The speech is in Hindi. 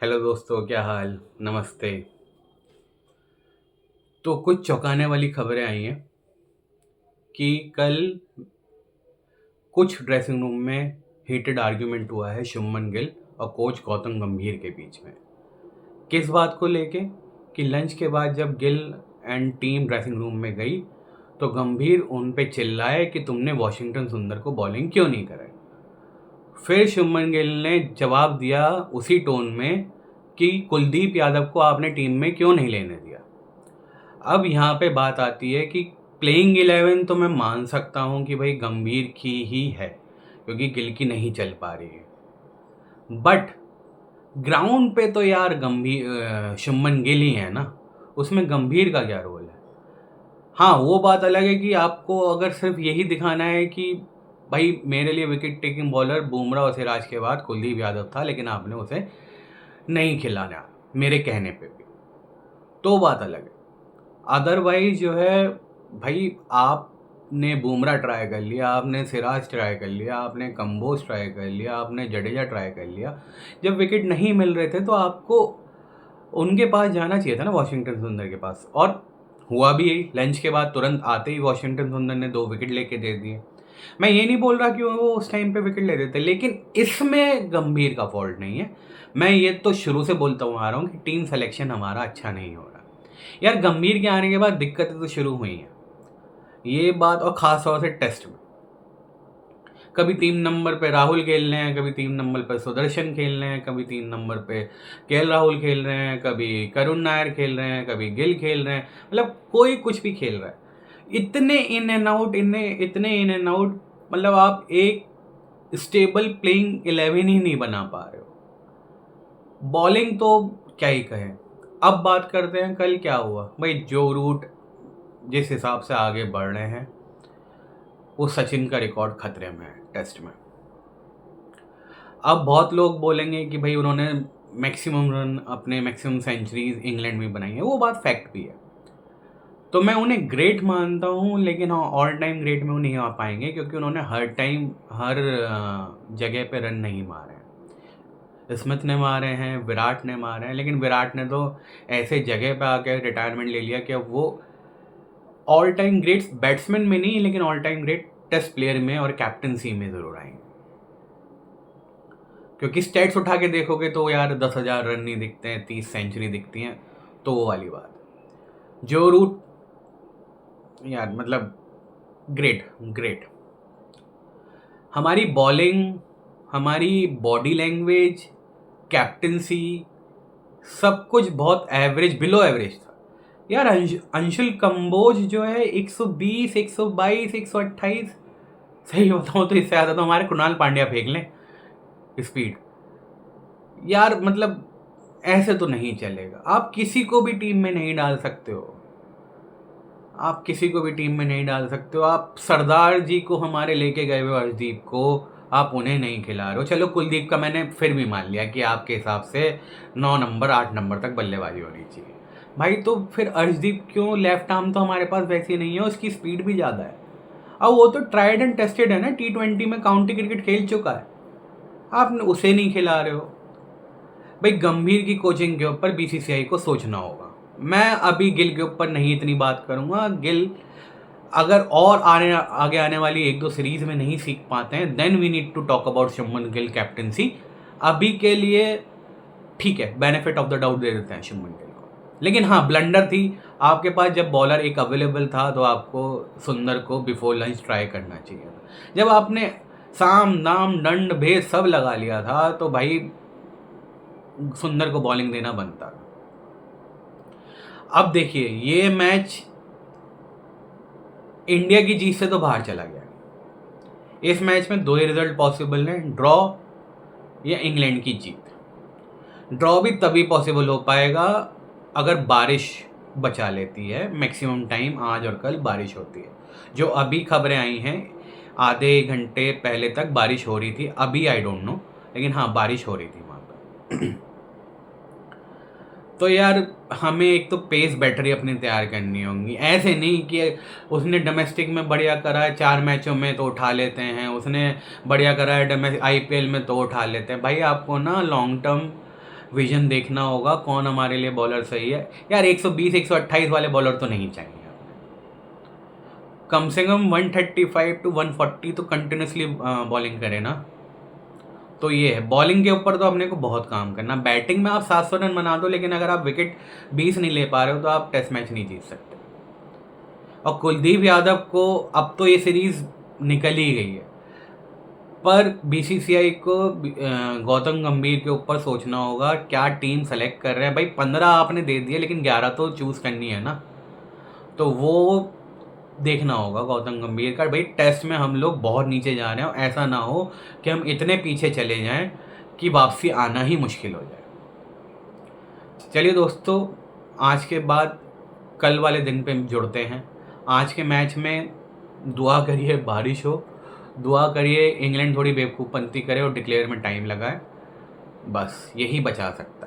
हेलो दोस्तों, क्या हाल? नमस्ते। तो कुछ चौंकाने वाली खबरें आई हैं कि कल कुछ ड्रेसिंग रूम में हीटेड आर्ग्यूमेंट हुआ है शुभमन गिल और कोच गौतम गंभीर के बीच में। किस बात को लेके कि लंच के बाद जब Gill and team dressing room में गई तो गंभीर उन पे चिल्लाए कि तुमने वॉशिंगटन सुंदर को बॉलिंग क्यों नहीं कराई। फिर शुभमन गिल ने जवाब दिया उसी टोन में कि कुलदीप यादव को आपने टीम में क्यों नहीं लेने दिया। अब यहाँ पे बात आती है कि प्लेइंग 11 तो मैं मान सकता हूँ कि भाई गंभीर की ही है क्योंकि गिल की नहीं चल पा रही है, बट ग्राउंड पे तो यार गंभीर शुभमन गिल ही है ना, उसमें गंभीर का क्या रोल है। हाँ, वो बात अलग है कि आपको अगर सिर्फ यही दिखाना है कि भाई मेरे लिए विकेट टेकिंग बॉलर बुमराह और सिराज के बाद कुलदीप यादव था, लेकिन आपने उसे नहीं खिलाना मेरे कहने पे भी, तो बात अलग है। अदरवाइज जो है भाई, आपने बुमराह ट्राई कर लिया, आपने सिराज ट्राई कर लिया, आपने कंबोज ट्राई कर लिया, आपने जडेजा ट्राई कर लिया। जब विकेट नहीं मिल रहे थे तो आपको उनके पास जाना चाहिए था ना, वॉशिंगटन सुंदर के पास, और हुआ भी यही। लंच के बाद तुरंत आते ही वॉशिंगटन सुंदर ने 2 विकेट लेके दे दिए। मैं ये नहीं बोल रहा कि वो उस टाइम पे विकेट ले देते, लेकिन इसमें गंभीर का फॉल्ट नहीं है। मैं ये तो शुरू से बोलता हुआ आ रहा हूँ कि टीम सिलेक्शन हमारा अच्छा नहीं हो रहा। यार गंभीर के आने के बाद दिक्कतें तो शुरू हुई हैं, ये बात, और ख़ास तौर से टेस्ट में। कभी 3 नंबर पे राहुल खेल रहे हैं, कभी 3 नंबर पे सुदर्शन खेल रहे हैं, कभी 3 नंबर पे केएल राहुल खेल रहे हैं, कभी करुण नायर खेल रहे हैं, कभी गिल खेल रहे हैं, मतलब कोई कुछ भी खेल रहा है। इतने इन एंड आउट, इतने इन एंड आउट, मतलब आप एक स्टेबल प्लेइंग 11 ही नहीं बना पा रहे हो। बॉलिंग तो क्या ही कहें। अब बात करते हैं कल क्या हुआ। भाई जो रूट जिस हिसाब से आगे बढ़ रहे हैं, वो सचिन का रिकॉर्ड खतरे में है टेस्ट में। अब बहुत लोग बोलेंगे कि भाई उन्होंने मैक्सिमम रन, अपने मैक्सिमम सेंचुरीज इंग्लैंड में बनाई है, वो बात फैक्ट भी है, तो मैं उन्हें ग्रेट मानता हूँ, लेकिन हाँ, ऑल टाइम ग्रेट में वो नहीं आ पाएंगे क्योंकि उन्होंने हर टाइम हर जगह पे रन नहीं मारे हैं। स्मिथ ने मारे हैं, विराट ने मारे हैं, लेकिन विराट ने तो ऐसे जगह पे आकर रिटायरमेंट ले लिया कि अब वो ऑल टाइम ग्रेट बैट्समैन में नहीं, लेकिन all time great test player में और कैप्टनसी में ज़रूर आएंगे। क्योंकि स्टैट्स उठा के देखोगे तो यार 10,000 रन नहीं दिखते हैं, 30 सेंचुरी दिखती हैं, तो वो वाली बात। जो रूट यार, मतलब ग्रेट ग्रेट। हमारी बॉलिंग, हमारी बॉडी लैंग्वेज, कैप्टनसी, सब कुछ बहुत एवरेज, बिलो एवरेज था यार। अंशुल कंबोज जो है 120, 122, 128, सही बताऊँ तो इससे ज़्यादा तो हमारे कृणाल पांड्या फेंक लें स्पीड। यार मतलब ऐसे तो नहीं चलेगा। आप किसी को भी टीम में नहीं डाल सकते हो, आप किसी को भी टीम में नहीं डाल सकते हो। आप सरदार जी को हमारे लेके गए हुए अर्शदीप को, आप उन्हें नहीं खिला रहे हो। चलो कुलदीप का मैंने फिर भी मान लिया कि आपके हिसाब से 9 नंबर 8 नंबर तक बल्लेबाजी होनी चाहिए भाई, तो फिर अर्शदीप क्यों? लेफ्ट आर्म तो हमारे पास वैसे नहीं है, उसकी स्पीड भी ज़्यादा है। अब वो तो ट्राइड एंड टेस्टेड है ना, T20 में काउंटी क्रिकेट खेल चुका है, आप उसे नहीं खिला रहे हो। भाई गंभीर की कोचिंग के ऊपर बीसीसीआई को सोचना होगा। मैं अभी गिल के ऊपर नहीं इतनी बात करूंगा। गिल अगर और आगे आने वाली 1-2 सीरीज में नहीं सीख पाते हैं, then we need to talk about Shubman Gill captaincy. अभी के लिए ठीक है, बेनिफिट ऑफ द डाउट दे देते हैं शुभमन गिल को, लेकिन हाँ, ब्लंडर थी। आपके पास जब बॉलर एक अवेलेबल था तो आपको सुंदर को बिफोर लंच ट्राई करना चाहिए था। जब आपने साम दाम दंड भेद सब लगा लिया था तो भाई सुंदर को बॉलिंग देना बनता था। अब देखिए, ये मैच इंडिया की जीत से तो बाहर चला गया। इस मैच में 2 ही रिजल्ट पॉसिबल हैं, ड्रॉ या इंग्लैंड की जीत। ड्रॉ भी तभी पॉसिबल हो पाएगा अगर बारिश बचा लेती है। मैक्सिमम टाइम आज और कल बारिश होती है। जो अभी खबरें आई हैं, आधे घंटे पहले तक बारिश हो रही थी, अभी आई डोंट नो, लेकिन हाँ, बारिश हो रही थी वहाँ पर। तो यार हमें एक तो पेस बैटरी अपनी तैयार करनी होगी। ऐसे नहीं कि उसने डोमेस्टिक में बढ़िया करा है 4 मैचों में तो उठा लेते हैं, उसने बढ़िया करा है आईपीएल में तो उठा लेते हैं। भाई आपको ना लॉन्ग टर्म विजन देखना होगा कौन हमारे लिए बॉलर सही है। यार 120 128 वाले बॉलर तो नहीं चाहिए, कम से कम 135 टू 140 तो कंटिन्यूसली बॉलिंग करे ना। तो ये है, बॉलिंग के ऊपर तो अपने को बहुत काम करना। बैटिंग में आप 700 रन बना दो, लेकिन अगर आप विकेट 20 नहीं ले पा रहे हो तो आप टेस्ट मैच नहीं जीत सकते। और कुलदीप यादव को अब तो ये सीरीज निकल ही गई है, पर बीसीसीआई को गौतम गंभीर के ऊपर सोचना होगा क्या टीम सेलेक्ट कर रहे हैं। भाई 15 आपने दे दिए, लेकिन 11 तो चूज़ करनी है ना, तो वो देखना होगा गौतम गंभीर का। भाई टेस्ट में हम लोग बहुत नीचे जा रहे हैं, ऐसा ना हो कि हम इतने पीछे चले जाएं कि वापसी आना ही मुश्किल हो जाए। चलिए दोस्तों, आज के बाद कल वाले दिन पे जुड़ते हैं। आज के मैच में दुआ करिए बारिश हो, दुआ करिए इंग्लैंड थोड़ी बेवकूफ़पंती करे और डिक्लेयर में टाइम लगाए, बस यही बचा सकता है।